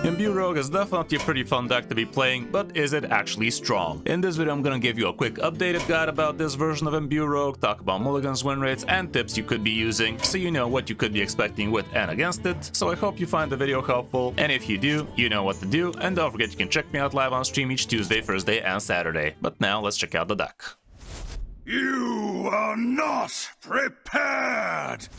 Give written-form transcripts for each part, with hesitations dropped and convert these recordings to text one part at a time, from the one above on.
Imbue Rogue is definitely a pretty fun deck to be playing, but is it actually strong? In this video I'm gonna give you a quick updated guide about this version of Imbue Rogue, talk about mulligans, win rates, and tips you could be using, so you know what you could be expecting with and against it. So I hope you find the video helpful, and if you do, you know what to do, and don't forget you can check me out live on stream each Tuesday, Thursday, and Saturday. But now let's check out the deck. You are not prepared!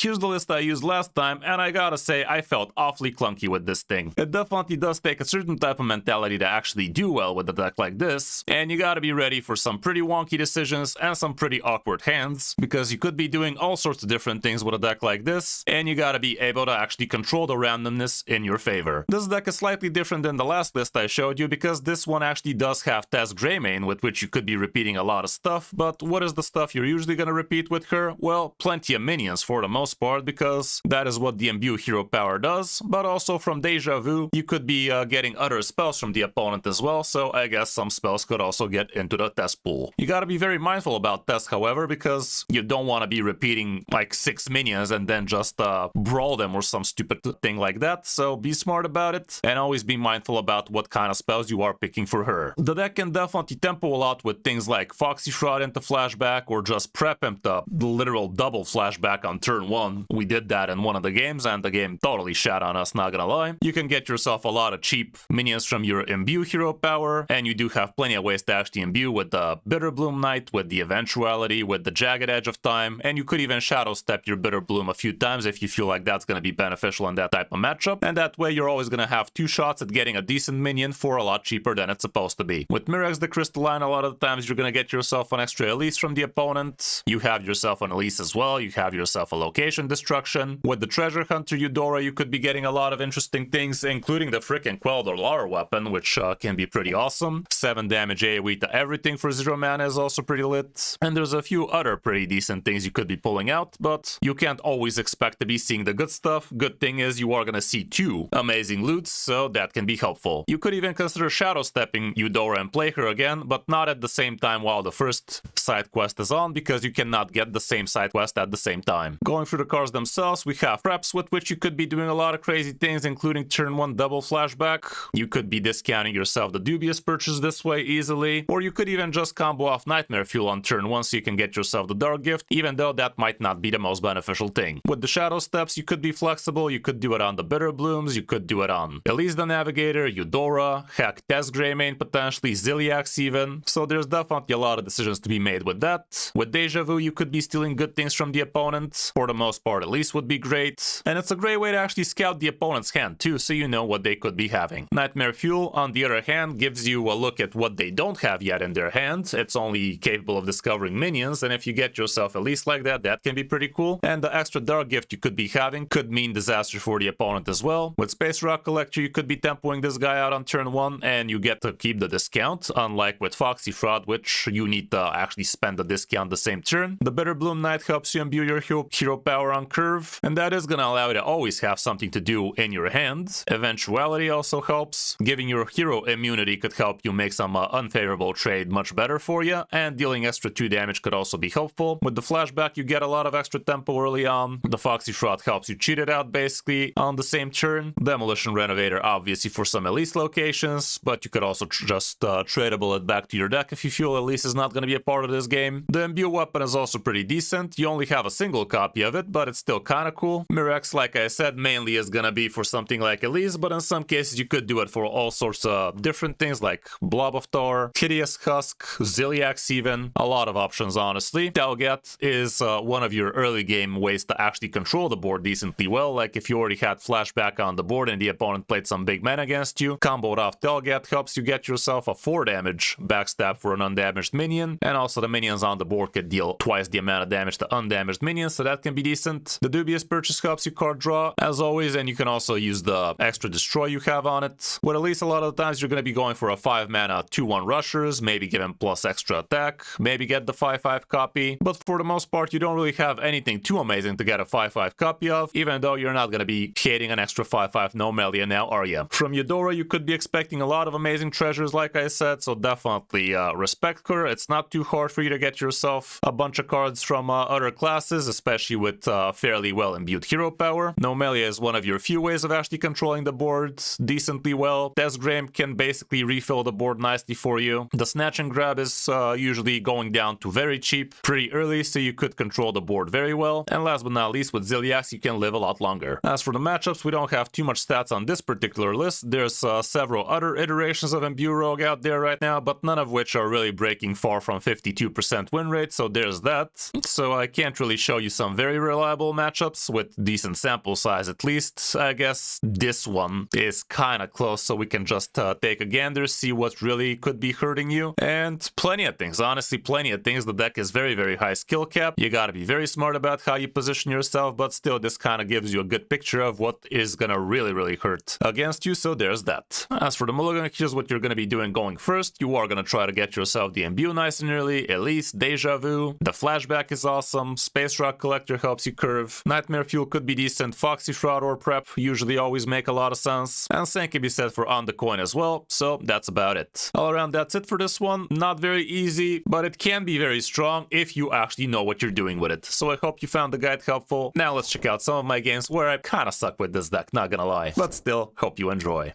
Here's the list I used last time, and I gotta say, I felt awfully clunky with this thing. It definitely does take a certain type of mentality to actually do well with a deck like this, and you gotta be ready for some pretty wonky decisions and some pretty awkward hands, because you could be doing all sorts of different things with a deck like this, and you gotta be able to actually control the randomness in your favor. This deck is slightly different than the last list I showed you, because this one actually does have Tess Greymane, with which you could be repeating a lot of stuff, but what is the stuff you're usually gonna repeat with her? Well, plenty of minions for the most part, because that is what the Imbue hero power does, but also from Deja Vu, you could be getting other spells from the opponent as well, so I guess some spells could also get into the Tess pool. You gotta be very mindful about Tess, however, because you don't want to be repeating like 6 minions and then just brawl them or some stupid thing like that, so be smart about it, and always be mindful about what kind of spells you are picking for her. The deck can definitely tempo a lot with things like Foxy Fraud into flashback, or just prep him to the literal double flashback on turn 1. We did that in one of the games, and the game totally shat on us, not gonna lie. You can get yourself a lot of cheap minions from your Imbue hero power, and you do have plenty of ways to actually imbue with the Bitter Bloom Knight, with the Eventuality, with the Jagged Edge of Time, and you could even Shadow Step your Bitter Bloom a few times if you feel like that's gonna be beneficial in that type of matchup, and that way you're always gonna have 2 shots at getting a decent minion for a lot cheaper than it's supposed to be. With Mirrex the Crystalline, a lot of the times you're gonna get yourself an extra Elise from the opponent, you have yourself an Elise as well, you have yourself a Location Destruction. With the Treasure Hunter Eudora, you could be getting a lot of interesting things, including the frickin' Quel'Dor weapon, which can be pretty awesome. 7 damage AoE to everything for 0 mana is also pretty lit. And there's a few other pretty decent things you could be pulling out, but you can't always expect to be seeing the good stuff. Good thing is you are gonna see 2 amazing loots, so that can be helpful. You could even consider Shadow Stepping Eudora and play her again, but not at the same time while the first side quest is on, because you cannot get the same side quest at the same time. Going through the cards themselves, we have preps with which you could be doing a lot of crazy things, including turn 1 double flashback. You could be discounting yourself the dubious purchase this way easily, or you could even just combo off Nightmare Fuel on turn 1 so you can get yourself the Dark Gift, even though that might not be the most beneficial thing. With the Shadow Steps, you could be flexible, you could do it on the Bitter Blooms, you could do it on Elise the Navigator, Eudora, heck, Tess Greymane potentially, Ziliax even, so there's definitely a lot of decisions to be made with that. With Deja Vu, you could be stealing good things from the opponent, for the most part at least would be great, and it's a great way to actually scout the opponent's hand too, so you know what they could be having. Nightmare Fuel, on the other hand, gives you a look at what they don't have yet in their hand. It's only capable of discovering minions, and if you get yourself at least like that, that can be pretty cool. And the extra Dark Gift you could be having could mean disaster for the opponent as well. With Space Rock Collector, you could be tempoing this guy out on turn 1, and you get to keep the discount, unlike with Foxy Fraud, which you need to actually spend the discount the same turn. The Bitter Bloom Knight helps you imbue your hero power on curve, and that is gonna allow you to always have something to do in your hand. Eventuality also helps. Giving your hero immunity could help you make some unfavorable trade much better for you, and dealing extra 2 damage could also be helpful. With the flashback, you get a lot of extra tempo early on. The Foxy Fraud helps you cheat it out basically on the same turn. Demolition Renovator obviously for some Elise locations, but you could also just tradable it back to your deck if you feel Elise is not going to be a part of this game. The Imbue weapon is also pretty decent. You only have a single copy of it, but it's still kind of cool. Mirrex, like I said, mainly is gonna be for something like Elise, but in some cases you could do it for all sorts of different things like Blob of Tar, Hideous Husk, Ziliax even. A lot of options, honestly. Telget is one of your early game ways to actually control the board decently well, like if you already had flashback on the board and the opponent played some big men against you, comboed off Telget helps you get yourself a 4 damage backstab for an undamaged minion, and also the minions on the board could deal twice the amount of damage to undamaged minions, so that can be decent. The Dubious Purchase helps you card draw, as always, and you can also use the extra destroy you have on it. With at least a lot of the times you're going to be going for a 5 mana 2/1 rushers, maybe give him plus extra attack, maybe get the 5/5 copy, but for the most part you don't really have anything too amazing to get a 5/5 copy of, even though you're not going to be hating an extra 5/5 no Melia now, are you? From Eudora you could be expecting a lot of amazing treasures, like I said, so definitely respect her. It's not too hard for you to get yourself a bunch of cards from other classes, especially with with fairly well imbued hero power. Nomelia is one of your few ways of actually controlling the board decently well. Desgram can basically refill the board nicely for you. The snatch and grab is usually going down to very cheap pretty early, so you could control the board very well. And last but not least, with Ziliax, you can live a lot longer. As for the matchups, we don't have too much stats on this particular list. There's several other iterations of Imbue Rogue out there right now, but none of which are really breaking far from 52% win rate, so there's that. So I can't really show you some very reliable matchups with decent sample size at least. I guess this one is kind of close, so we can just take a gander, see what really could be hurting you. And plenty of things, honestly, plenty of things. The deck is very, very high skill cap. You gotta be very smart about how you position yourself, but still, this kind of gives you a good picture of what is gonna really, really hurt against you, so there's that. As for the mulligan, here's what you're gonna be doing going first. You are gonna try to get yourself the Imbue nice and early, Elise, Deja Vu. The flashback is awesome. Space Rock Collector helps you curve. Nightmare Fuel could be decent. Foxy Shroud or Prep usually always make a lot of sense. And same can be said for On the Coin as well, so that's about it. All around, that's it for this one. Not very easy, but it can be very strong if you actually know what you're doing with it. So I hope you found the guide helpful. Now let's check out some of my games where I kinda suck with this deck, not gonna lie. But still, hope you enjoy.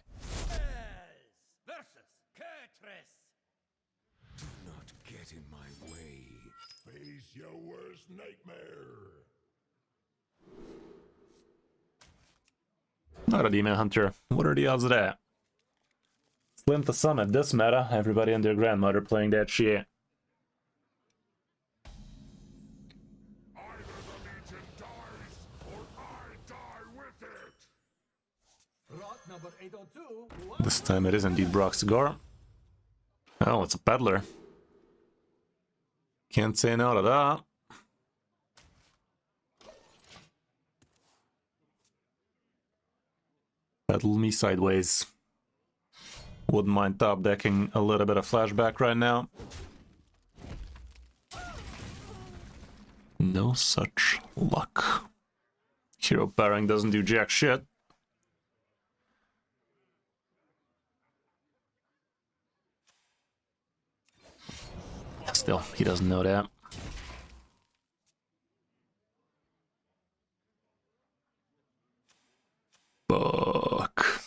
Kris. Do not get in my way. Face your worst nightmare. Not a Demon Hunter. What are the odds of that? Slim to summit this meta. Everybody and their grandmother playing that shit. Either the Legion dies, or I die with it. Lot number 802. This time it is indeed Brock Cigar. Oh, it's a peddler. Can't say no to that. Peddle me sideways. Wouldn't mind top decking a little bit of flashback right now. No such luck. Hero pairing doesn't do jack shit. Still, he doesn't know that. Fuck.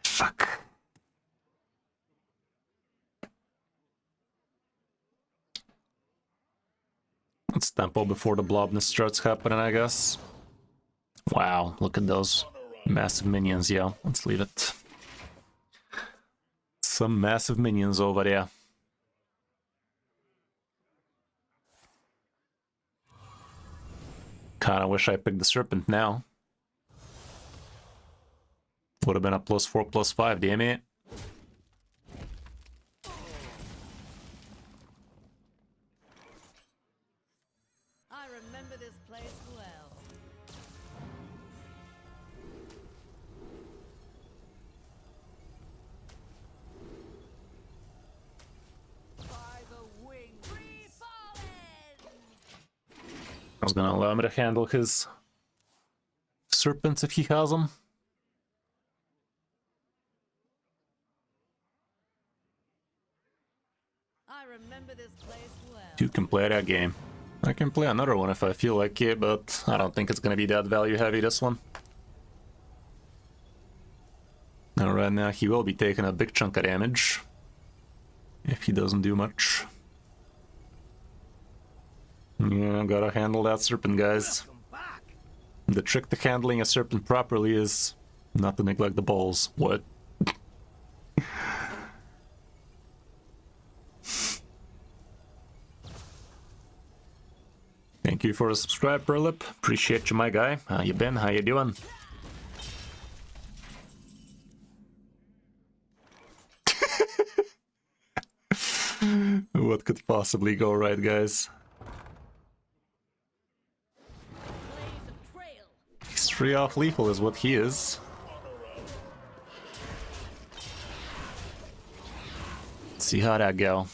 Fuck. Let's tempo before the blobness starts happening, I guess. Wow, look at those massive minions, yeah. Let's leave it. Some massive minions over there. Kinda wish I picked the Serpent now. Would have been a +4/+5, damn it. I remember this place well. By the wing, free falling! I was gonna allow me to handle his serpents if he has them. I remember this place well. You can play that game. I can play another one if I feel like it, but I don't think it's gonna be that value heavy, this one. Now right now he will be taking a big chunk of damage if he doesn't do much. Yeah, gotta handle that serpent, guys. The trick to handling a serpent properly is not to neglect the balls. What? Thank you for the subscribe, Perlip. Appreciate you, my guy. How you been? How you doing? What could possibly go right, guys? Blaze of trail. He's 3 off lethal is what he is. Let's see how that go.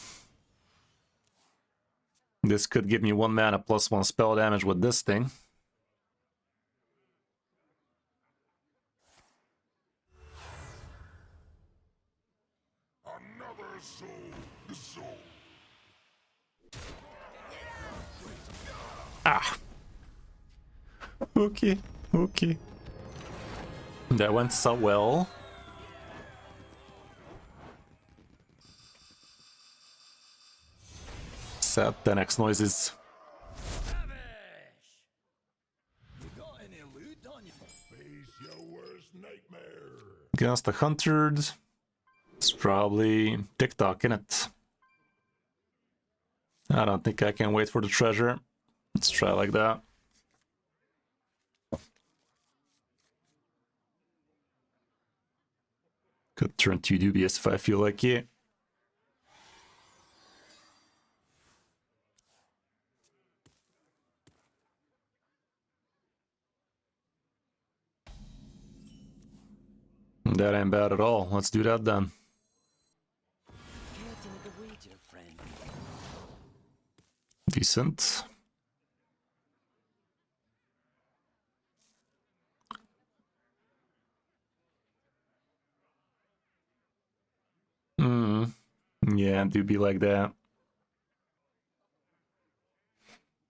This could give me 1 mana plus 1 spell damage with this thing. Another soul. Ah. Okay. That went so well. Sad 10x noises. You got any loot on you? Face your worst nightmare. Against the hunted. It's probably TikTok, innit? I don't think I can wait for the treasure. Let's try like that. Could turn too dubious if I feel like it. That ain't bad at all. Let's do that then. Decent. Yeah, do be like that.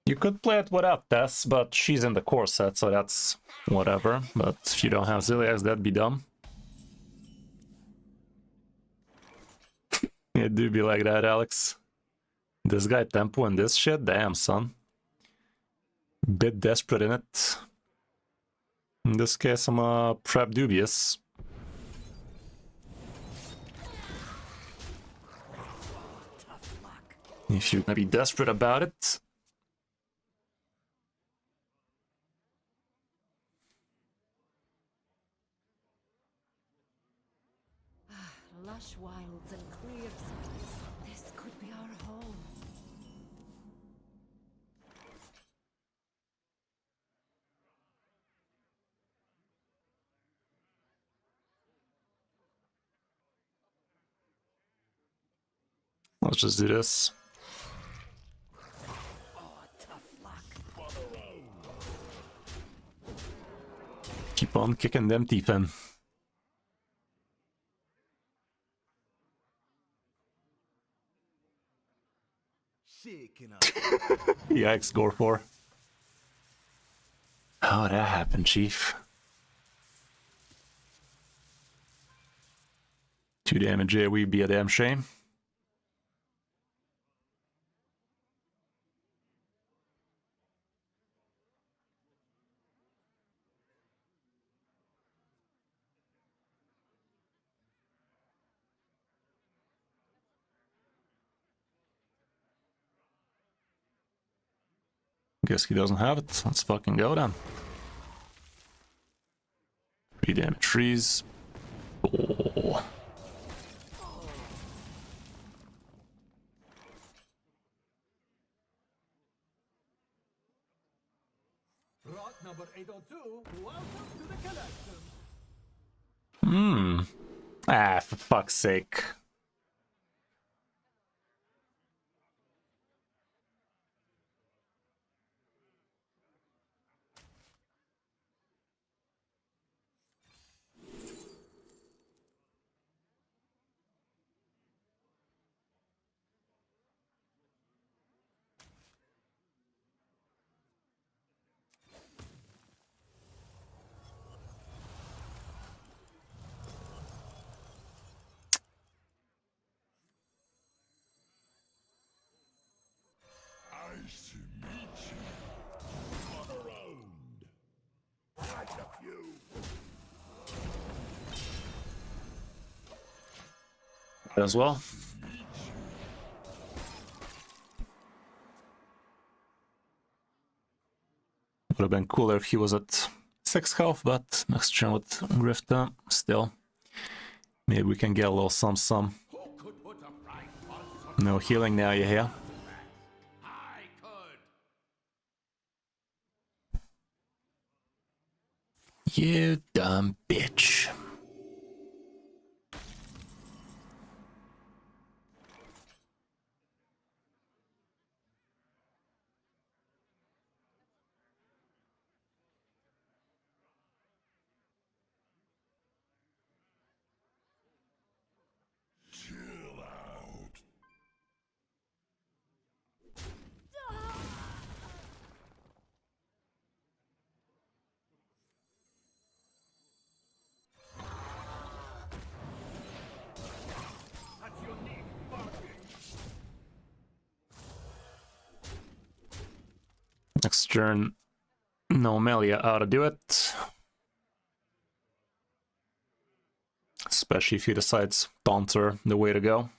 You could play it without Tess, but she's in the core set, so that's whatever. But if you don't have Ziliax, that'd be dumb. It do be like that, Alex. This guy tempo and this shit? Damn, son. Bit desperate in it. In this case, I'm prep dubious. If you're gonna be desperate about it. Lush wilds and clear skies. This could be our home. Let's just do this. Oh, tough luck. Keep on kicking them teeth in. Yikes, gore 4. How'd that happen, Chief? 2 damage AoE be a damn shame. Guess he doesn't have it. Let's fucking go then. 3 damage trees. Oh. Rock number 802, welcome to the collection. Ah, for fuck's sake. Nice to meet you. Come around. Catch a few. As well. Would have been cooler if he was at 6 health, but next turn with Grifta, still. Maybe we can get a little some. Who could put a price on some? No healing now, you hear? I could. You dumb bitch. Next turn, no Melia ought to do it. Especially if he decides Taunter the way to go.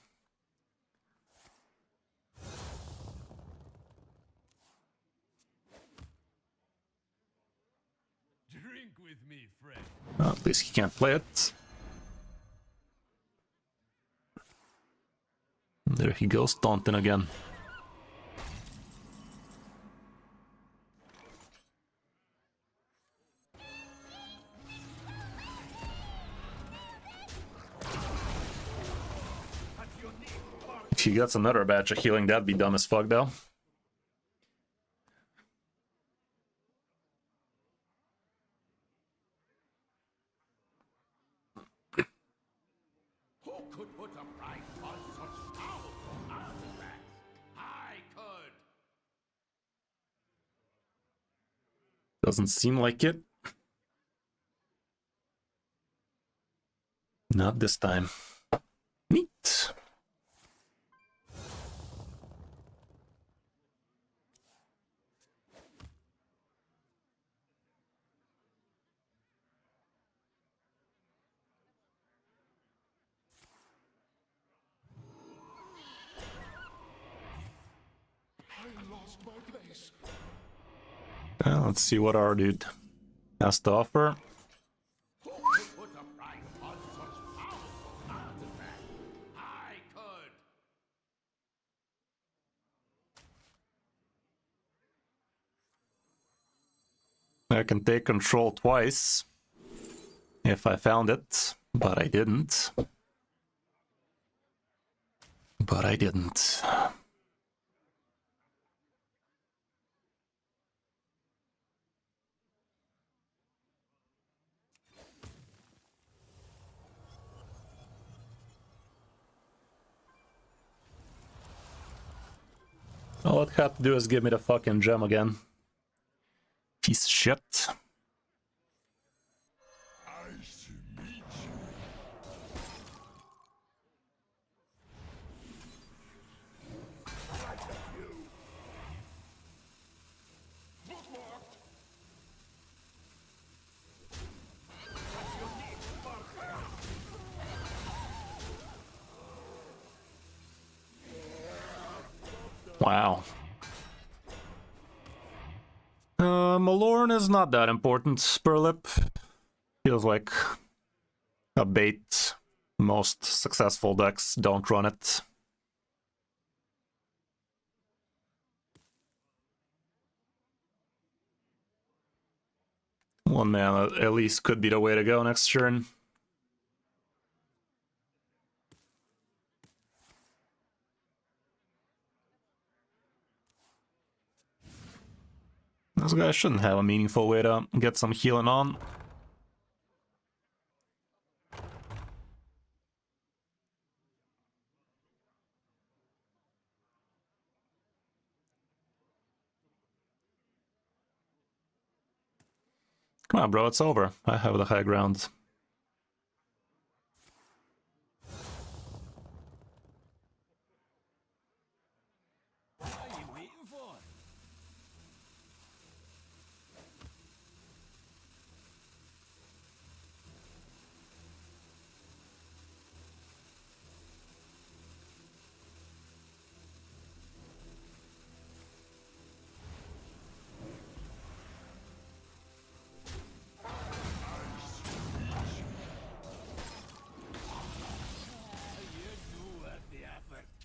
Drink with me, friend. Well, at least he can't play it. There he goes, taunting again. If he gets another batch of healing, that'd be dumb as fuck though. Who could put a price on such powerful artifacts? I could. Doesn't seem like it. Not this time. Neat. I lost my place. Let's see what our dude has to offer. Who could put a price on such powerful artifacts? I could. I can take control twice if I found it, but I didn't. But I didn't. All it had to do is give me the fucking gem again. Piece of shit. Nice to meet you. Bookmarked. Wow. Malorn is not that important. Spurlip feels like a bait. Most successful decks don't run it. One man at least could be the way to go next turn. This guy shouldn't have a meaningful way to get some healing on. Come on, bro, it's over. I have the high ground. What are you waiting for?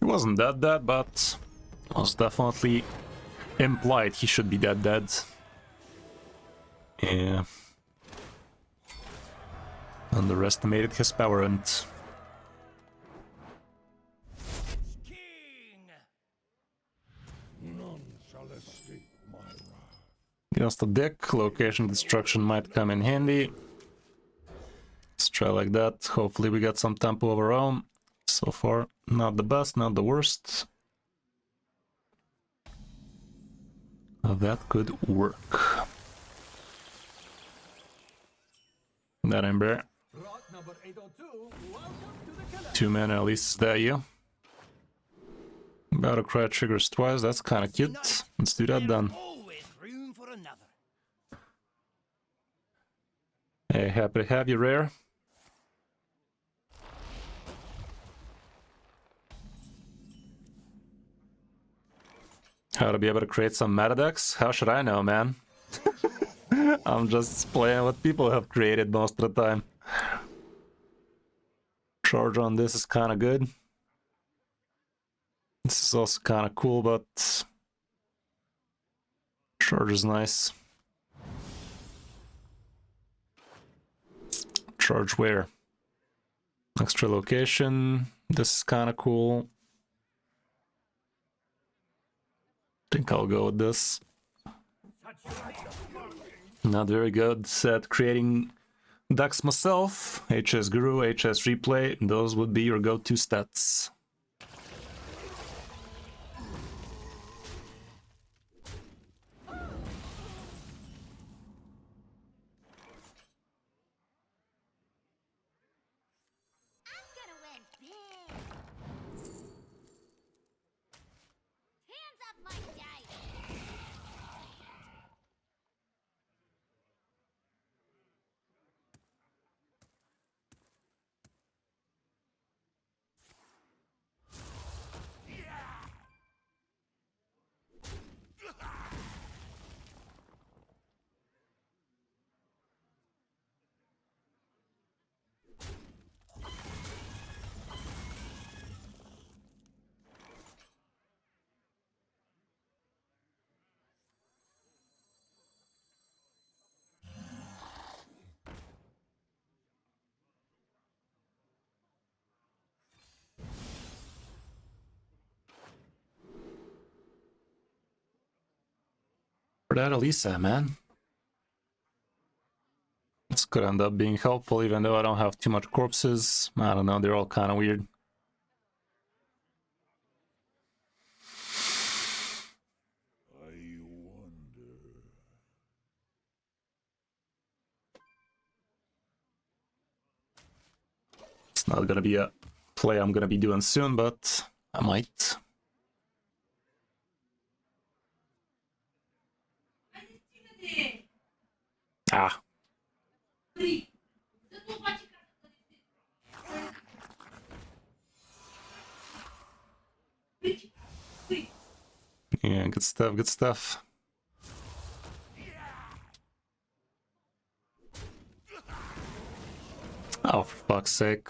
He wasn't dead, but was definitely implied he should be dead. Yeah. Underestimated his power and King! None shall escape my wrath. against the deck, location destruction might come in handy. Let's try like that. Hopefully we get some tempo of our own. So far, not the best, not the worst. That could work. That Ember. Plot number 802, welcome to the killer. 2 mana at least is that you. Battle cry triggers twice, that's kinda cute. Let's do that then. Always room Hey, happy to have you, Rare. How to be able to create some meta decks? How should I know, man? I'm just playing what people have created most of the time. Charge on this is kind of good. This is also kind of cool, but charge is nice. Charge where? Extra location. This is kind of cool. I think I'll go with this. Not very good at creating decks myself. HS Guru, HS Replay, those would be your go-to stats. For that Elisa, man. This could end up being helpful, even though I don't have too much corpses. I don't know, they're all kind of weird. I wonder. It's not gonna be a play I'm gonna be doing soon, but I might. Ah. Yeah, good stuff, good stuff. Oh, for fuck's sake.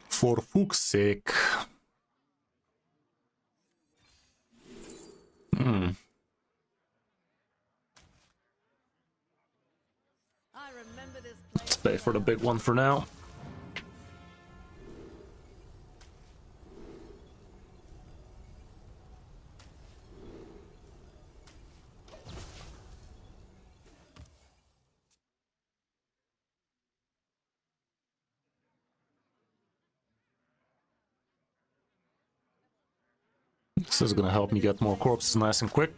For fuck's sake. I remember this Let's place pay for the big one for now. This is gonna help me get more corpses nice and quick.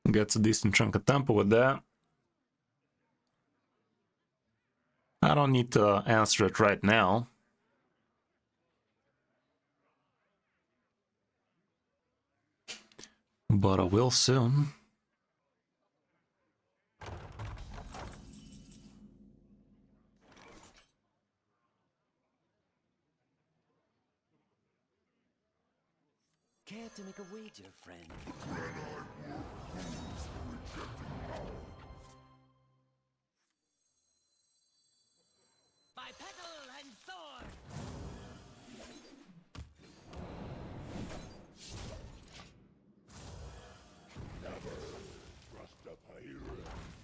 Gets a decent chunk of tempo with that. I don't need to answer it right now. But I will soon. Care to make a wager, friend? By petal and sword! Never trust a pirate.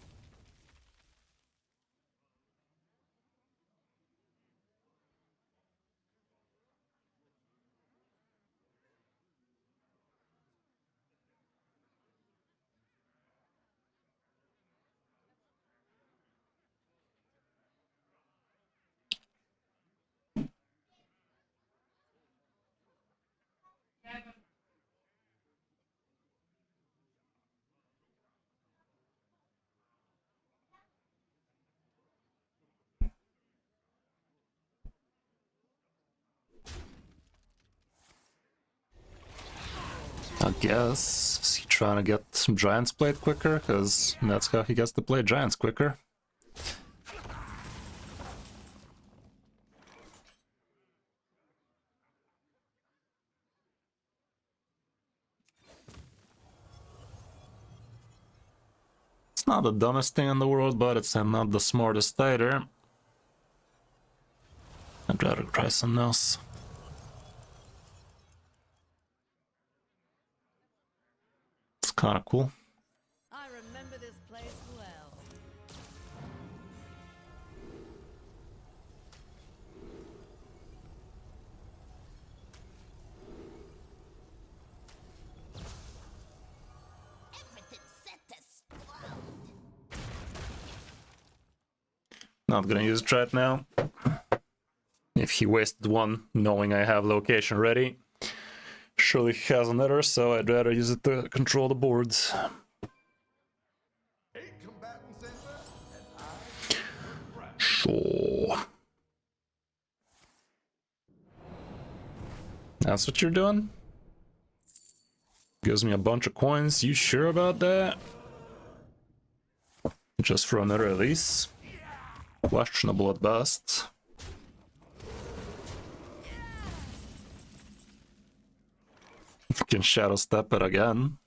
I guess. Is he trying to get some Giants played quicker? Because that's how he gets to play Giants quicker. It's not the dumbest thing in the world, but it's not the smartest either. I'd rather try something else. It's kind of cool. I remember this place well. Not gonna use it right now. If he wasted one, knowing I have location ready, surely he has another, so I'd rather use it to control the boards. Sure. That's what you're doing? Gives me a bunch of coins. You sure about that? Just for another release? Questionable at best. You can shadow step it again.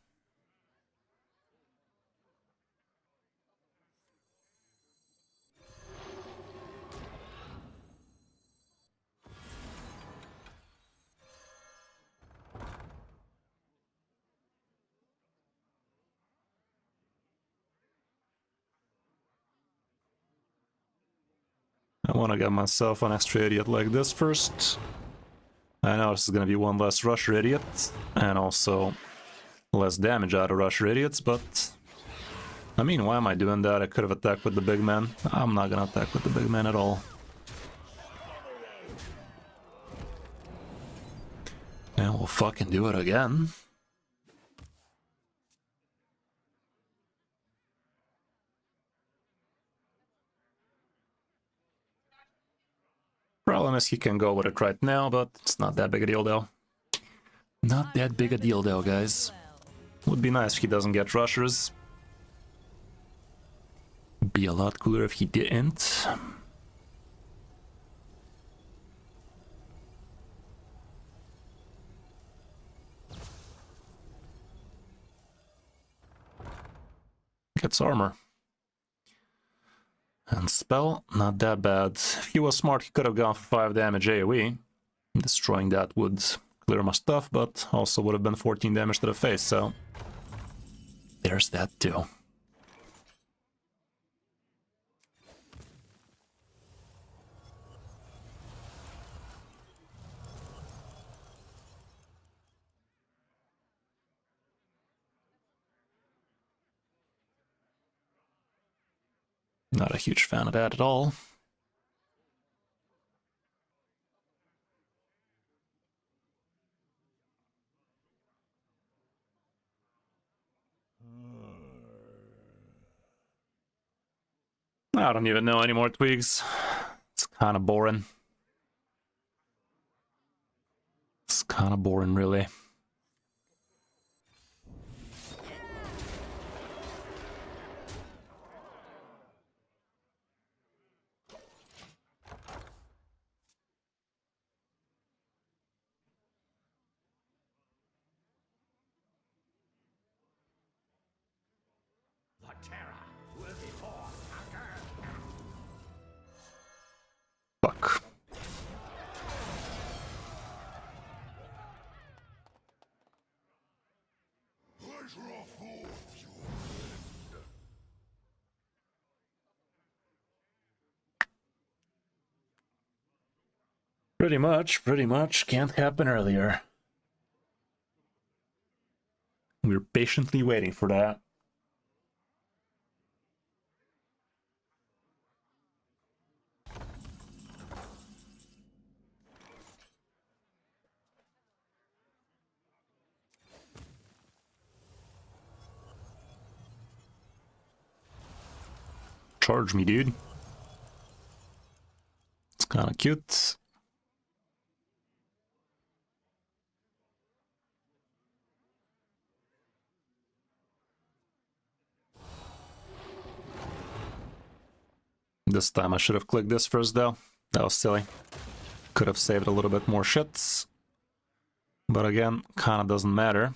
I want to get myself an extra idiot like this first. I know this is going to be one less rusher idiot, and also less damage out of rusher idiots, but I mean, why am I doing that? I could have attacked with the big man. I'm not going to attack with the big man at all. And we'll fucking do it again. Problem is he can go with it right now, but it's not that big a deal though. Not that big a deal though, guys. Would be nice if he doesn't get rushers. Be a lot cooler if he didn't. Gets armor. And spell, not that bad. If he was smart, he could have gone for 5 damage AoE. Destroying that would clear my stuff, but also would have been 14 damage to the face, so there's that too. Not a huge fan of that at all. I don't even know any more tweaks. It's kind of boring. It's kind of boring, really. Fuck. Pretty much. Can't happen earlier. We're patiently waiting for that. Charge me, dude. It's kind of cute. This time I should have clicked this first though. That was silly. Could have saved a little bit more shits. But again, kinda doesn't matter.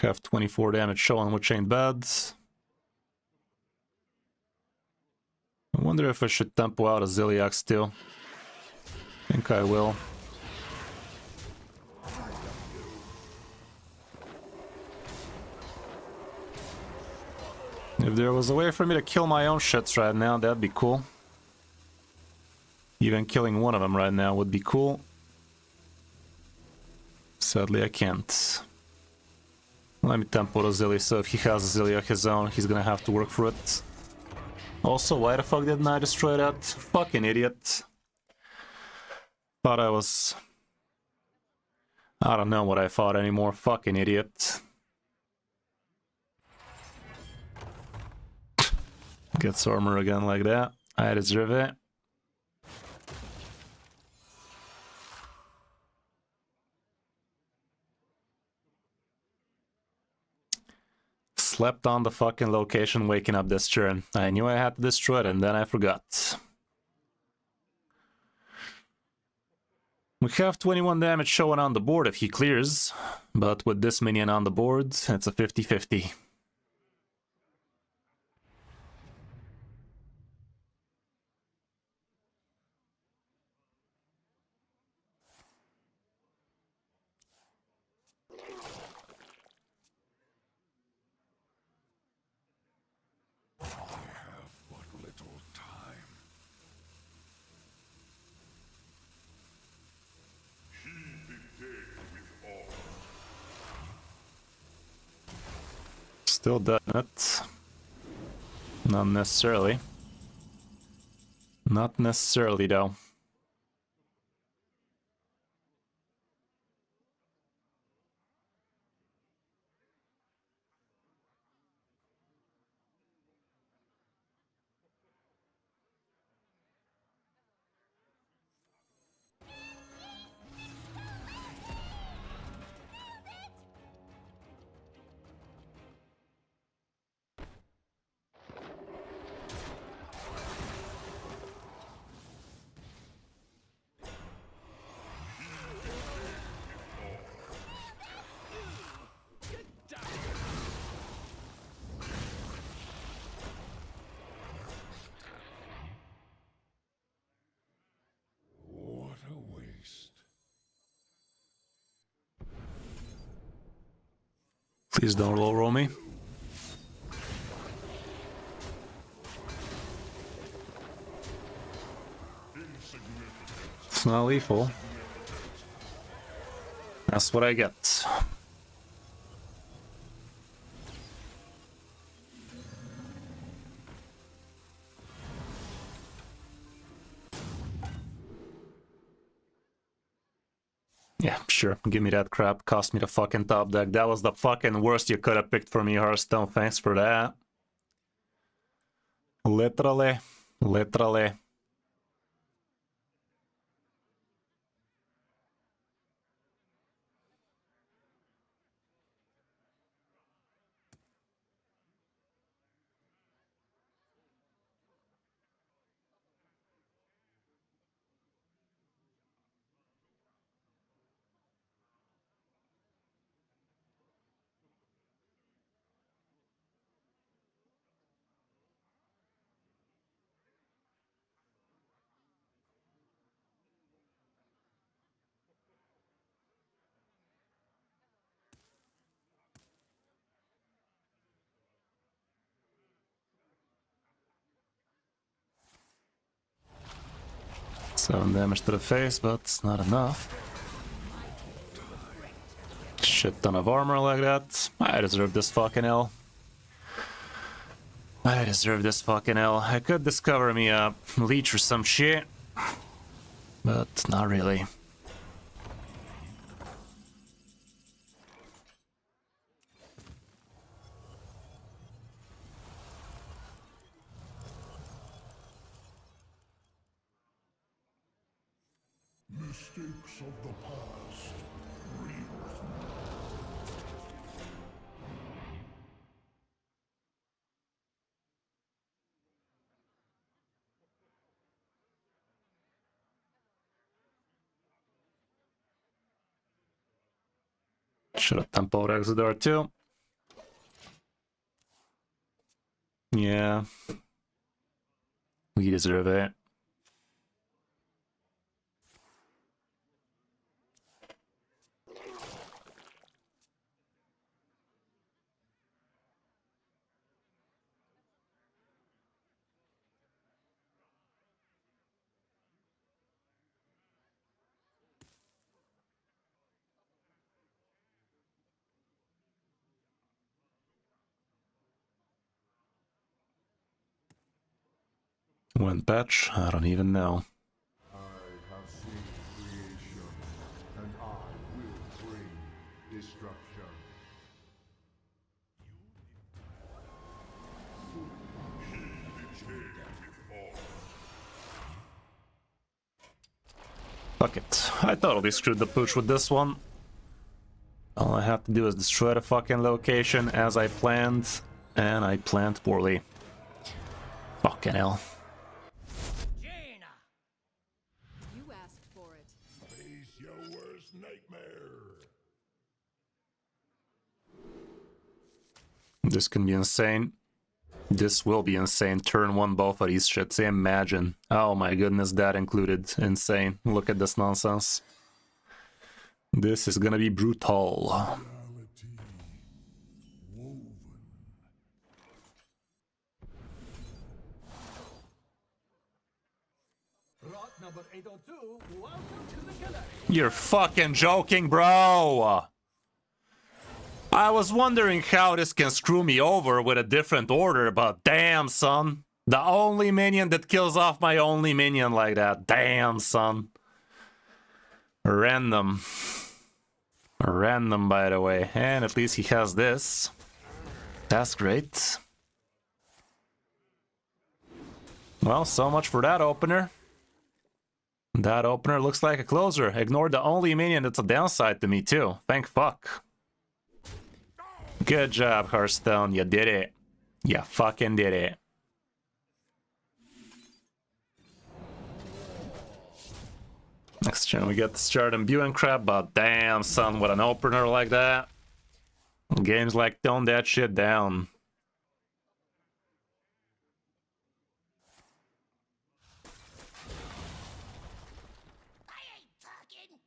Have 24 damage showing, which ain't bad. I wonder if I should tempo out a Zilliax still. I think I will. If there was a way for me to kill my own shits right now, that'd be cool. Even killing one of them right now would be cool. Sadly, I can't. Let me tempo the Zilly, so if he has a Zilly of his own, he's gonna have to work for it. Also, why the fuck didn't I destroy that? Fucking idiot. Thought I was... I don't know what I thought anymore. Fucking idiot. Gets armor again like that. I deserve it. Slept on the fucking location waking up this turn. I knew I had to destroy it and then I forgot. We have 21 damage showing on the board if he clears, but with this minion on the board, it's a 50-50. Still done it. Not necessarily. Not necessarily, though. What a waste. Please don't roll me. It's not lethal. That's what I get. Yeah, sure. Give me that crap. Cost me the fucking top deck. That was the fucking worst you could have picked for me, Hearthstone. Thanks for that. Literally. Literally. Seven damage to the face, but it's not enough. Shit ton of armor like that. I deserve this fucking L. I deserve this fucking L. I could discover me a leech or some shit, but not really. Mistakes of the past. Rewritten. Should have tempoed Exodar too. Yeah. We deserve it. When patch? I don't even know. I have seen creation, and I will bring destruction. Fuck it. I totally screwed the pooch with this one. All I have to do is destroy the fucking location as I planned, and I planned poorly. Fucking hell. Jaina! You asked for it. Face your worst nightmare. This can be insane. This will be insane. Turn 1 both of these shits. Imagine. Oh my goodness, that included. Insane. Look at this nonsense. This is gonna be brutal. Reality woven. Rot number 802, welcome to the gallery. You're fucking joking, bro! I was wondering how this can screw me over with a different order, but damn, son. The only minion that kills off my only minion like that. Damn, son. Random. Random, by the way. And at least he has this. That's great. Well, so much for that opener. That opener looks like a closer. Ignore the only minion that's a downside to me, too. Thank fuck. Good job, Hearthstone. You did it. You fucking did it. Next turn we get to start imbuing crap, but damn, son, with an opener like that. Games like tone that shit down. I ain't talking.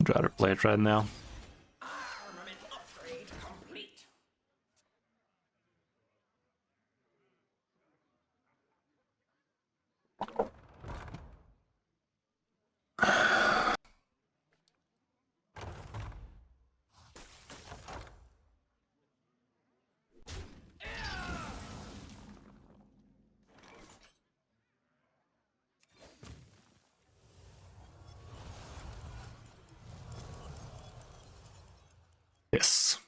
I'd rather play it right now. Armament upgrade complete. Yes.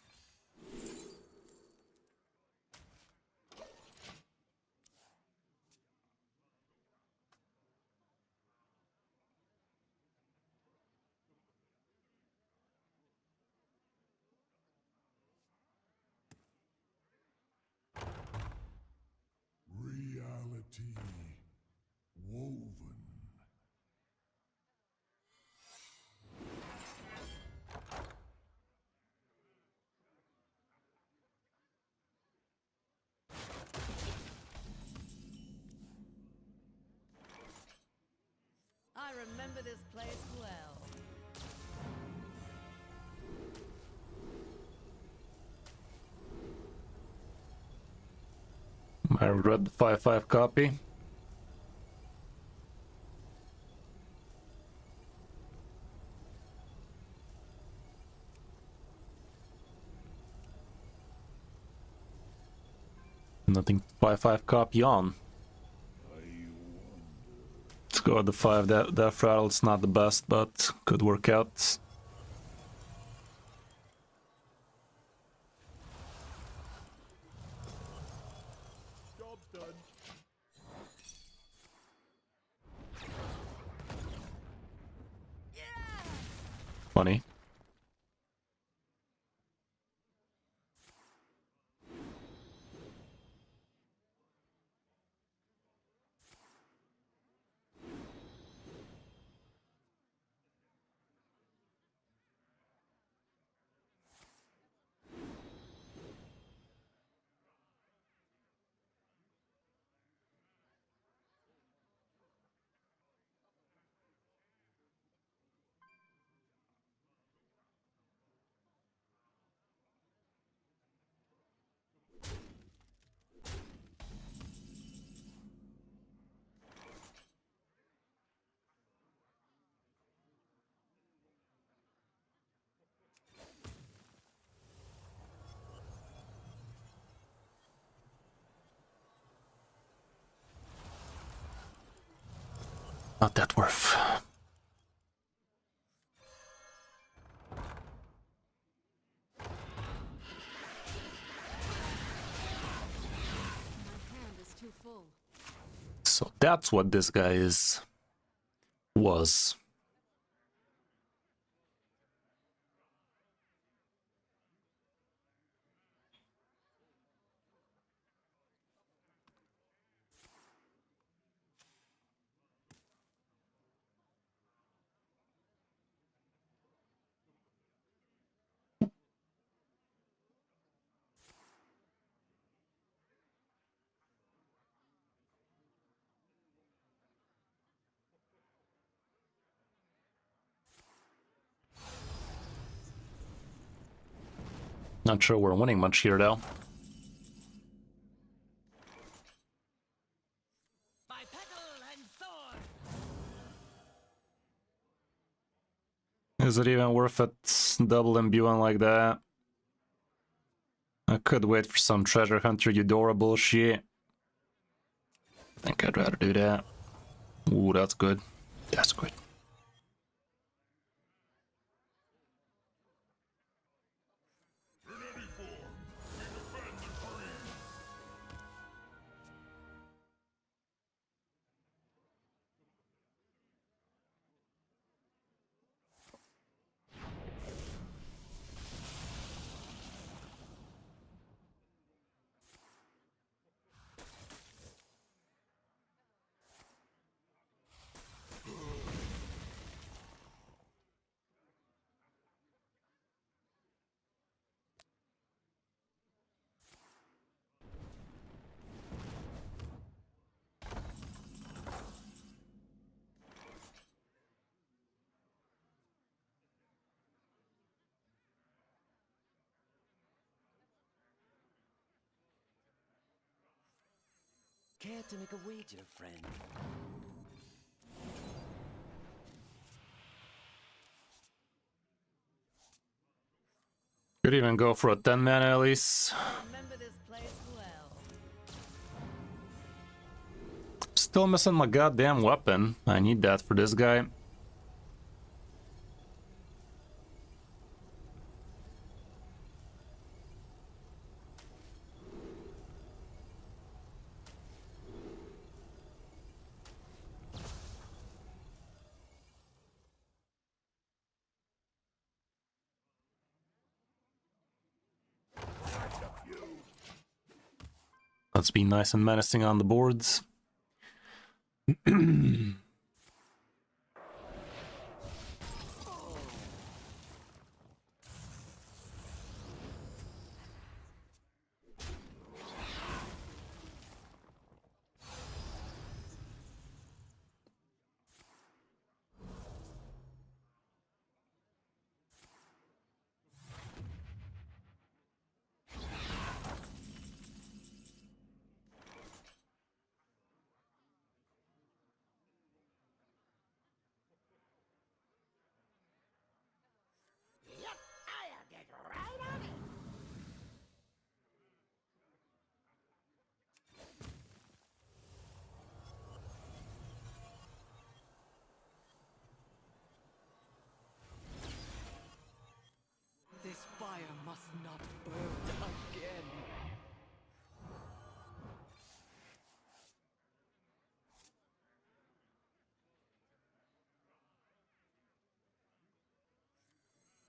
Reality woven. I remember this place well. I regret the 5/5 copy. Nothing 5/5 copy on. Let's go with the 5. That rattle's not the best, but could work out. Job's done. Funny. Not that worth. My hand is too full. So that's what this guy is. Was. Not sure we're winning much here though. By petal and sword. Is it even worth it double imbuing like that? I could wait for some treasure hunter Eudora bullshit. I think I'd rather do that. Ooh, that's good. That's good. Care to make a wager, friend? Could even go for a 10 mana at least. Remember this place well. Still missing my goddamn weapon. I need that for this guy. Let's be nice and menacing on the boards. This fire must not burn again.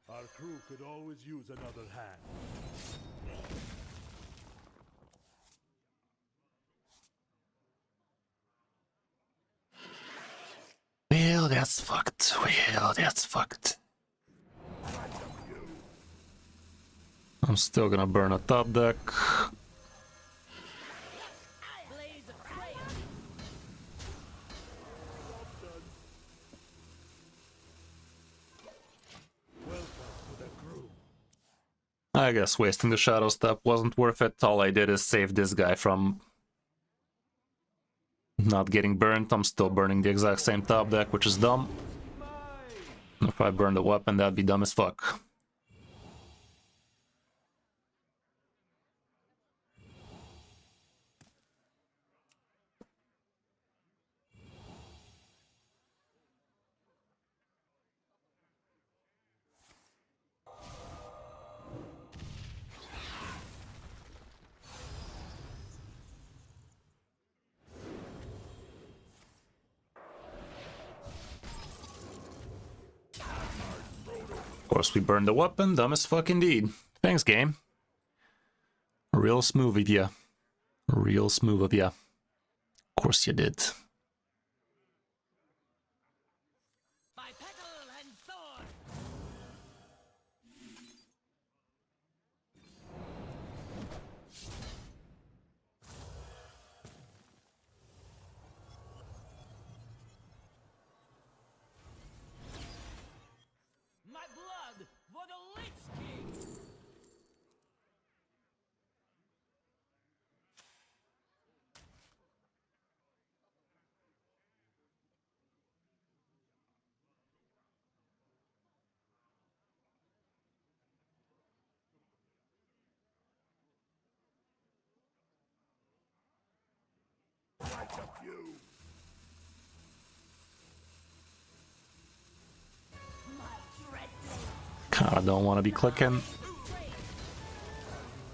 Our crew could always use another hand. Well, that's fucked. Well, that's fucked. I'm still gonna burn a top deck. Blaze of flame. Welcome to the crew. I guess wasting the shadow step wasn't worth it. All I did is save this guy from not getting burnt. I'm still burning the exact same top deck, which is dumb. If I burn the weapon, that'd be dumb as fuck. course, we burned the weapon. Dumb as fuck indeed. Thanks, game. Real smooth of ya. Real smooth of ya. Of course you did. By petal and sword! My blood for the Lich King! Quite a few. Kinda don't want to be clicking.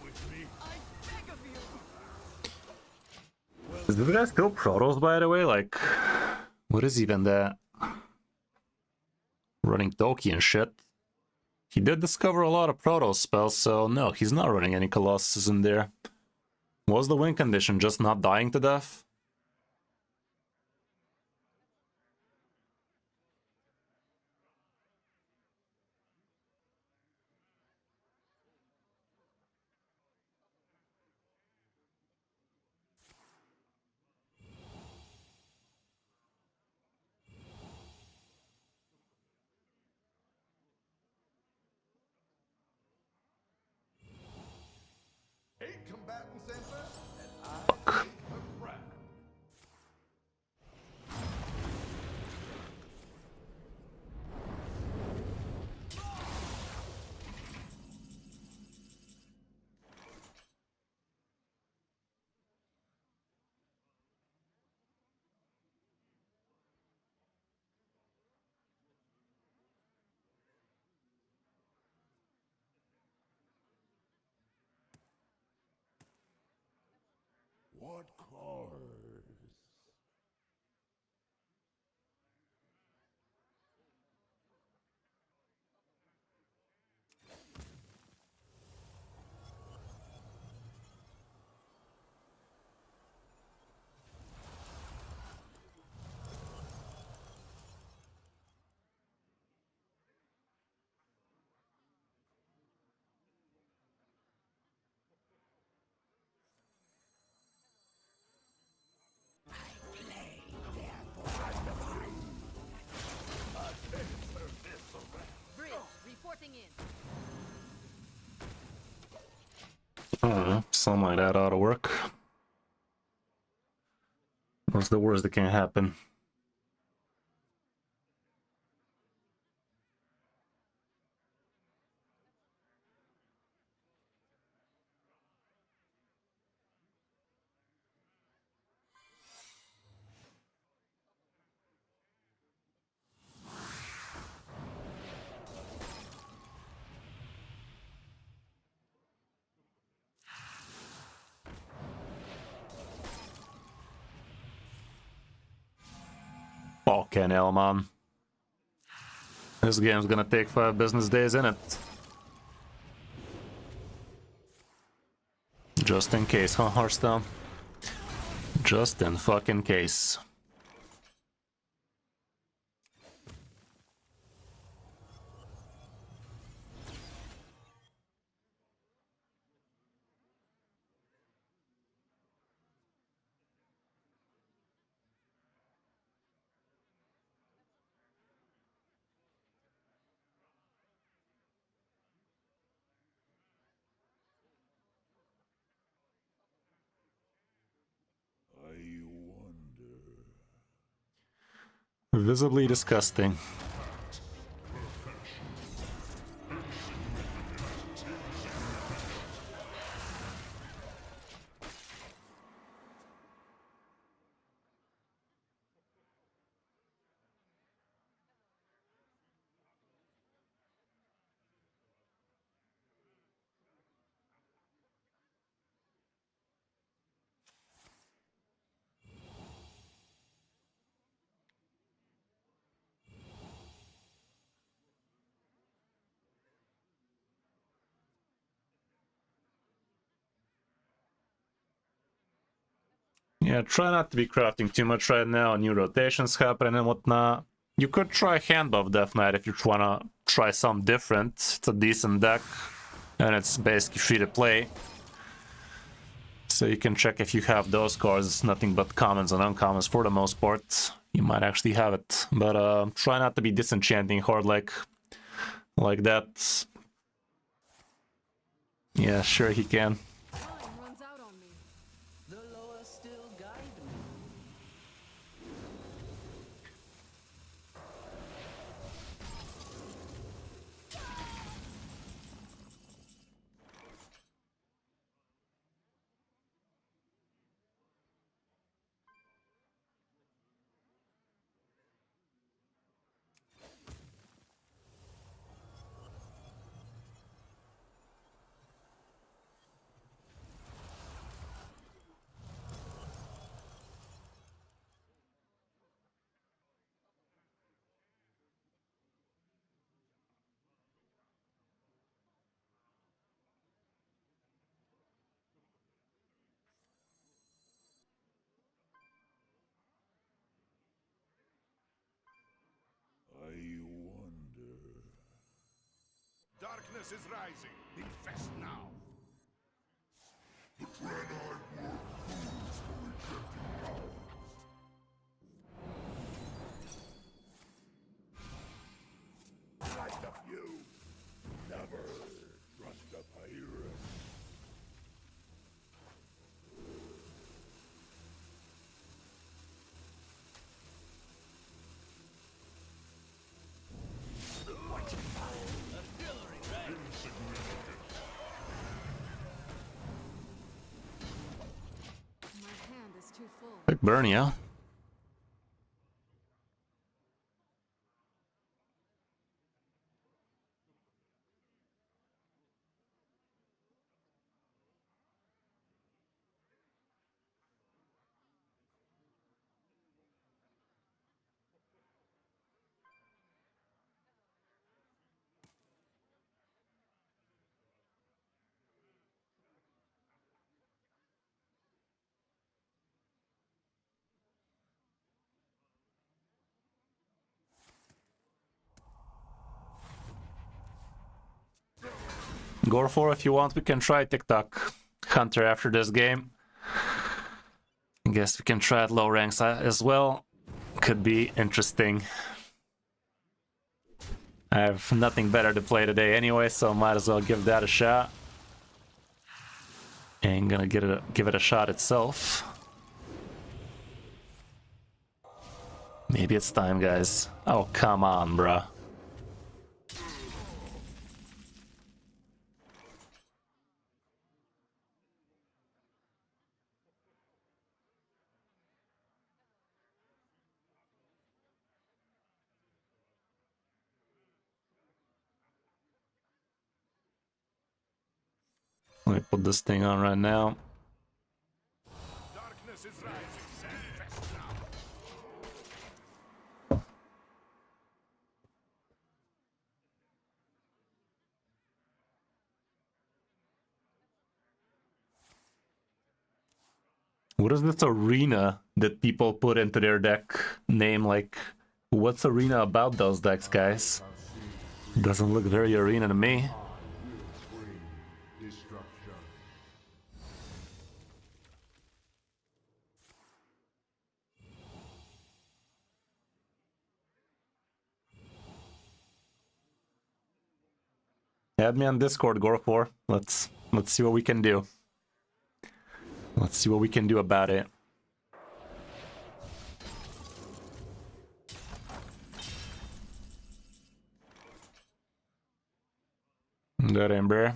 With me. I beg of you! Is this guy still Protos, by the way? Like, what is even that? Running Doki and shit. He did discover a lot of Protos spells, so no, he's not running any Colossus in there. Was the win condition just not dying to death? Eight combatant center, and I take the crown. What cars? Bridge reporting in. I don't know, something like that ought to work. What's the worst that can happen? Fucking hell, man. This game's gonna take 5 business days, innit? Just in case, huh, Hearthstone? Just in fucking case. I wonder. Visibly disgusting. Yeah, try not to be crafting too much right now. New rotations happening and whatnot. You could try Handbuff Death Knight if you wanna try something different. It's a decent deck, and it's basically free to play. So you can check if you have those cards. It's nothing but commons and uncommons for the most part. You might actually have it, but try not to be disenchanting hard like that. Yeah, sure he can. Time runs out on me. The lower still guide me. I wonder. Darkness is rising. Infest now. The Dread-Eyed were fools for rejecting power. Like the few. Never trust a pirate. My hand is too full. Quick burn, yeah. Go for if you want. We can try TikTok Hunter after this game. I guess we can try at low ranks as well. Could be interesting. I have nothing better to play today anyway, so might as well give that a shot. Ain't gonna give it a shot itself. Maybe it's time, guys. Oh, come on, bruh. Let me put this thing on right now. Darkness is rising. Infest now. What is this arena that people put into their deck name? Like, what's arena about those decks, guys? Doesn't look very arena to me. Destruction. Add me on Discord, Gore4. Let's see what we can do. Let's see what we can do about it. That Ember.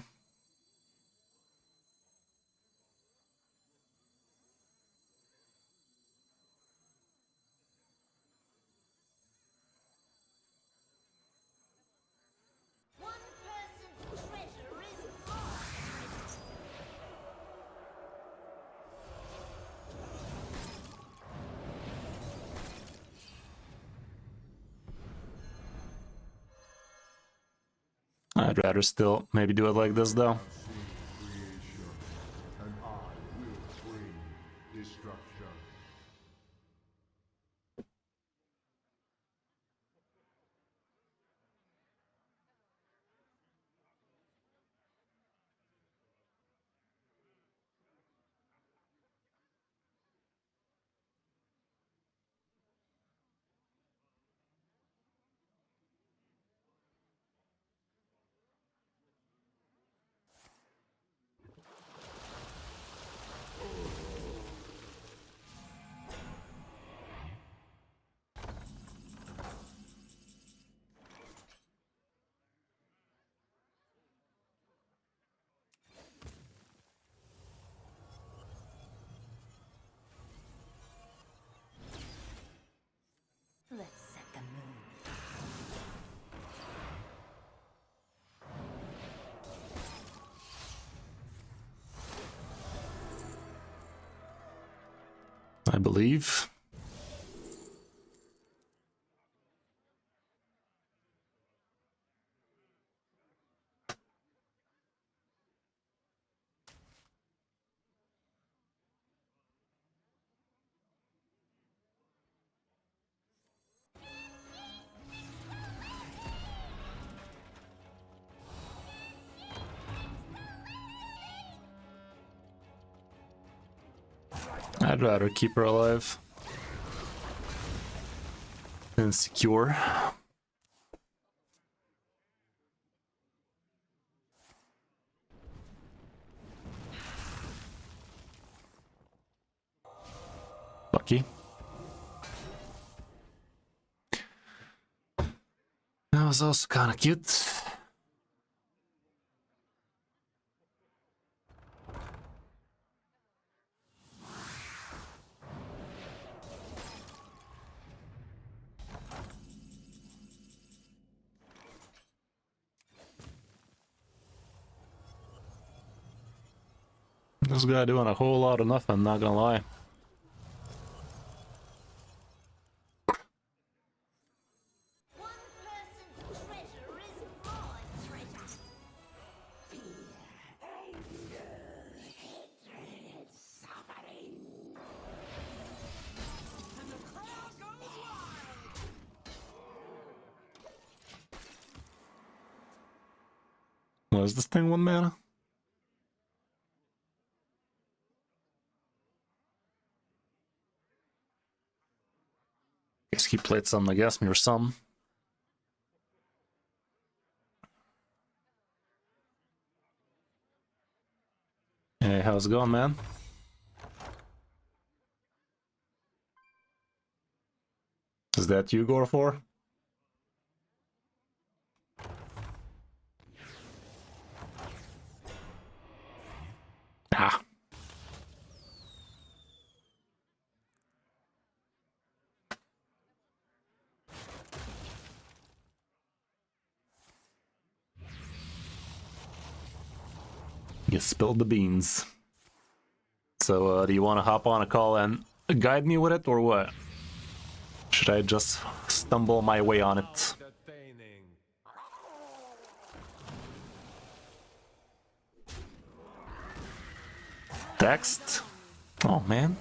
One person's treasure is lost. I'd rather still maybe do it like this though. And I will bring destruction. Let's set the moon. I believe. I'd rather keep her alive than secure. Lucky. That was also kind of cute. This guy doing a whole lot of nothing, not gonna lie. One person's treasure is my treasure. And the crowd goes wild. What is this thing, 1 mana? Guess he played something against me or something. Hey, how's it going, man? Is that you, Gore4? Ah. You spilled the beans. So, do you want to hop on a call and guide me with it, or what? Should I just stumble my way on it? Entertaining. Text? Oh, man.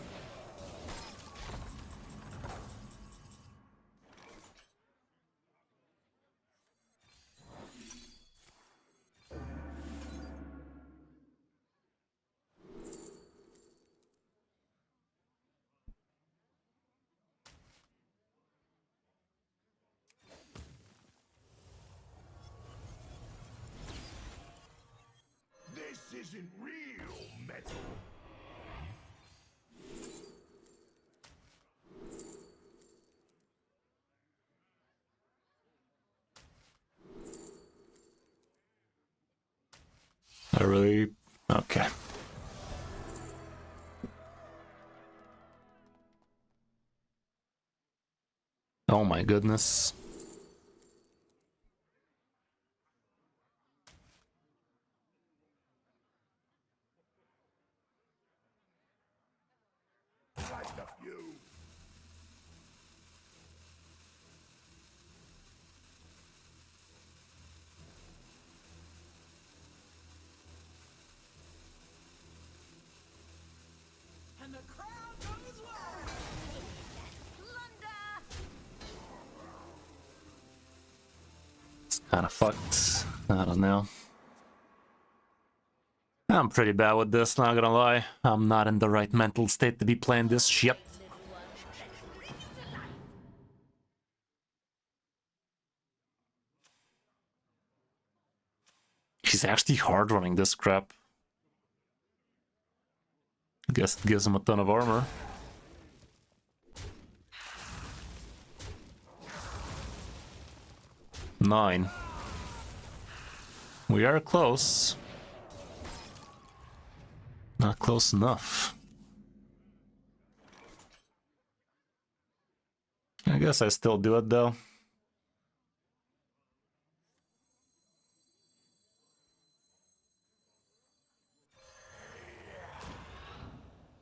This isn't real metal. I really... Okay. Oh my goodness. Like a few. And the crowd Kinda fucked. I don't know. I'm pretty bad with this, not gonna lie. I'm not in the right mental state to be playing this shit. He's actually hard running this crap. I guess it gives him a ton of armor. Nine. We are close. Not close enough. I guess I still do it though.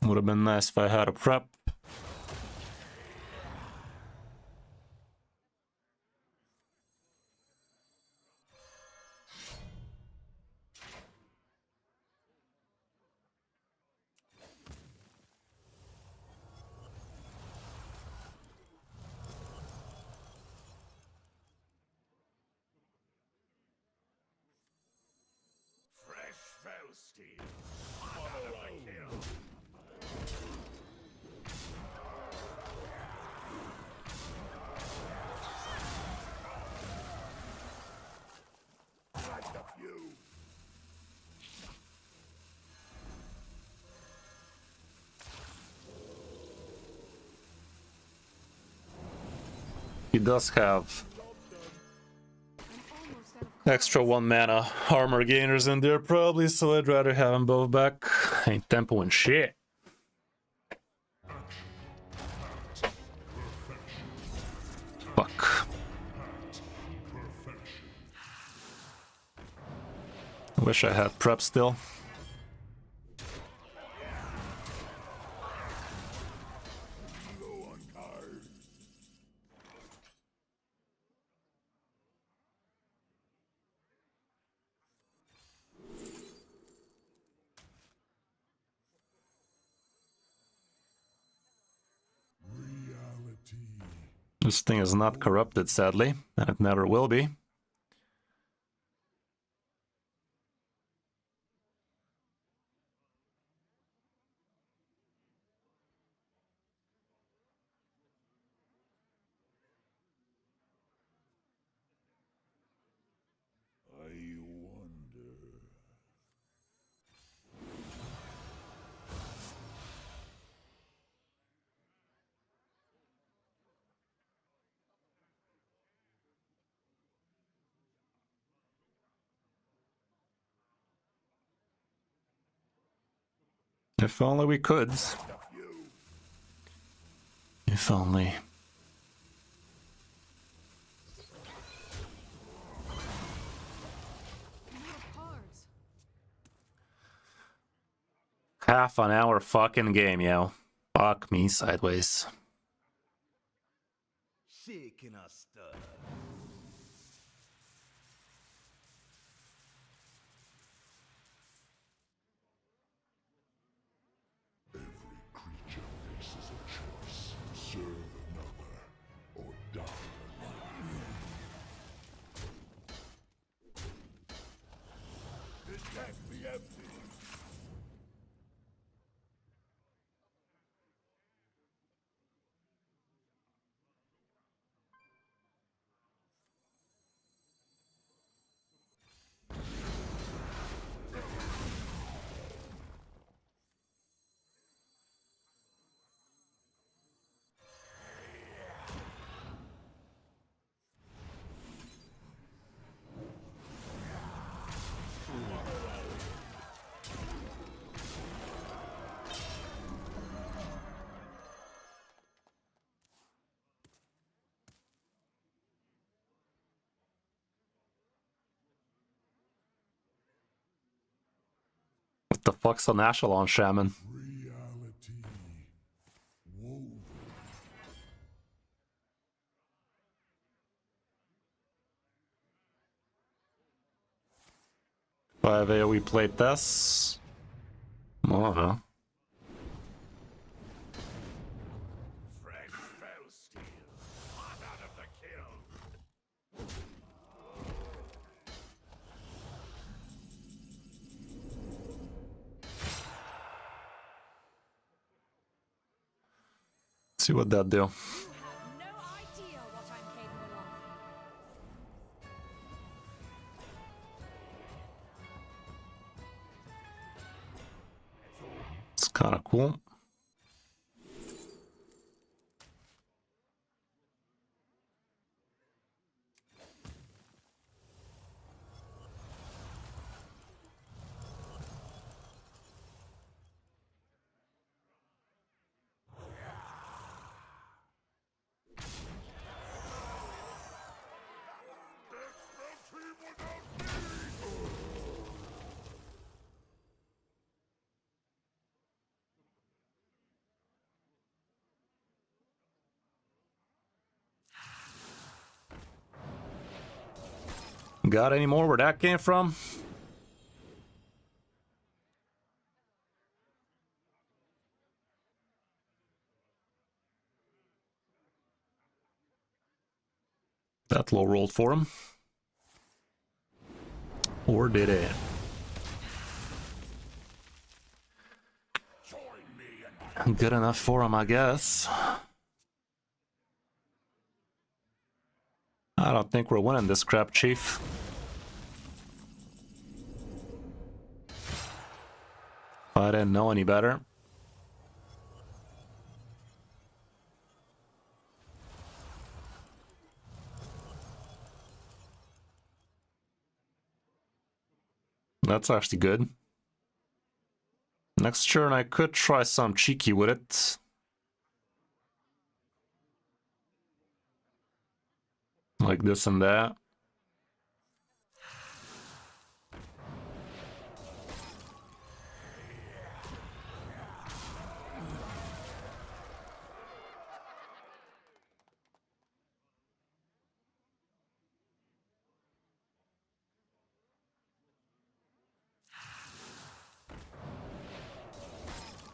Would have been nice if I had a prep. Fresh fell steel. Out of the kill. Like a few. He does have extra 1 mana armor gainers in there probably, so I'd rather have them both back. Ain't tempo and shit. Fuck. Wish I had prep still. Go on card. Reality. This thing is not corrupted, sadly, and it never will be. I wonder. If only we could. A few. If only. Cards. Half an hour fucking game, yo. Fuck me sideways. Shaking a stir. Every creature faces a choice. Serve another or die alone. The deck be empty. What the fuck's an Echelon Shaman? Reality woven. 5 AoE played this. Oh, Fresh fell steel. Hot out of the kill. See what that do. You have no idea what I'm capable of. It's kind of cool. Got any more where that came from? That low rolled for him. Or did it? Good enough for him, I guess. I don't think we're winning this crap, Chief. If I didn't know any better. That's actually good. Next turn I could try some cheeky with it. Like this and that.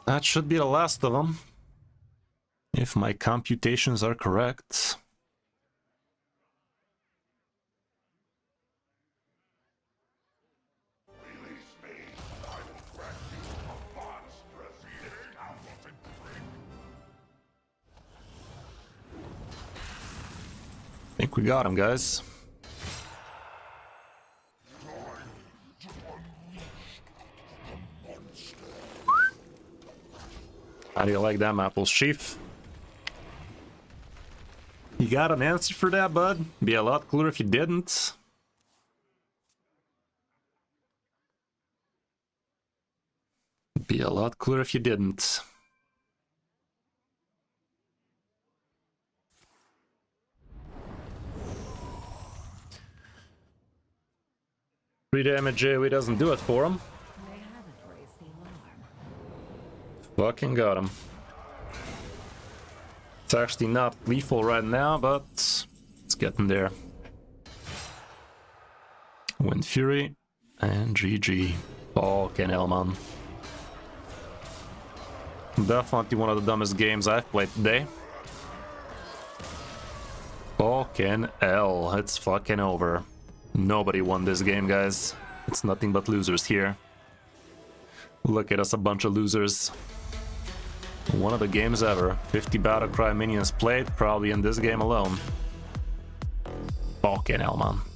That should be the last of them. If my computations are correct. I think we got him, guys. How do you like them apples, Chief? You got an answer for that, bud? Be a lot cooler if you didn't. Be a lot cooler if you didn't. Free damage AoE doesn't do it for him. They haven't raised the alarm. Fucking got him. It's actually not lethal right now, but it's getting there. Wind Fury and GG. Fucking hell, man. Definitely one of the dumbest games I've played today. Fucking hell, it's fucking over. Nobody won this game, guys. It's nothing but losers here. Look at us, a bunch of losers. One of the games ever. 50 Battlecry minions played, probably in this game alone. Fucking hell, man.